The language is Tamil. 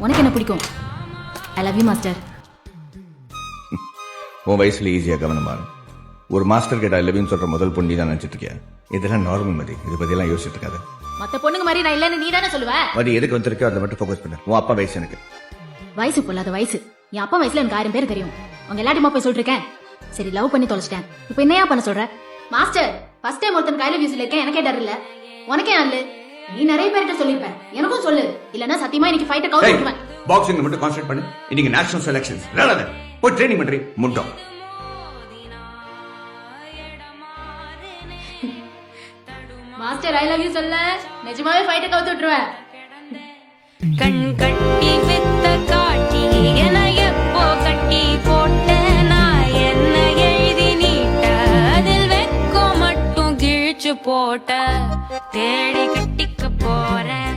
உனக்கு என்ன பிடிக்கும்? ஐ லவ் யூ மாஸ்டர். உன் வயசுல ஈஸியா கவனமா ஒரு மாஸ்டர் கிட்ட ஐ லவ் யூ சொல்ற முதல் பொண்ணு தான் நினைச்சிட்டு இருக்கியா? இதெல்லாம் நார்மல் மதி, இதை பத்தி எல்லாம் யோசிச்சுட்டு இருக்காது. மத்த பொண்ணுங்க மாதிரி நான் இல்லன்னு நீ தானே சொல்லுவ. மதி எதுக்கு வந்திருக்கோ அதை மட்டும் ஃபோக்கஸ் பண்ணு. உன் அப்பா வயசு எனக்கு வயசு பொல்லாத வயசு. என் அப்பா வயசுல எனக்கு 1000 பேர் தெரியும். உங்க எல்லாத்தையுமா போய் சொல்லிருக்கேன். சரி லவ் பண்ணி தொலைச்சிட்டேன், இப்ப என்னையா பண்ண சொல்ற? மாஸ்டர் ஃபர்ஸ்ட் டைம் ஒருத்தன் கையில வியூஸ்ல இருக்கேன், எனக்கே டர் இல்ல. உனக்கே நல்ல, நீ நிறைய பேர்கிட்ட சொல்லிருப்ப, எனக்கும் சொல்லு. இல்லன்னா சத்தியமா இன்னைக்கு ஃபைட்ட கவுட் பண்ணுவேன். பாக்ஸிங்ல மட்டும் கான்சென்ட்ரேட் பண்ணு. இன்னைக்கு நேஷனல் செலக்ஷன்ஸ் விளையாடாத, போய் ட்ரைனிங் பண்றீ முட்டோம். மாஸ்டர் ஐ லவ் யூ சொல்ல, நிஜமாவே ஃபைட்ட கவுட் விட்டுருவேன். கண் கட்டி வித்த காட்டி என எப்போ கட்டி போட்ட நான் என்ன எழுதி நீட்ட அதில் வெக்கோ மட்டும் கிழிச்சு போட்ட தேடி கட்டிக்க போறேன்.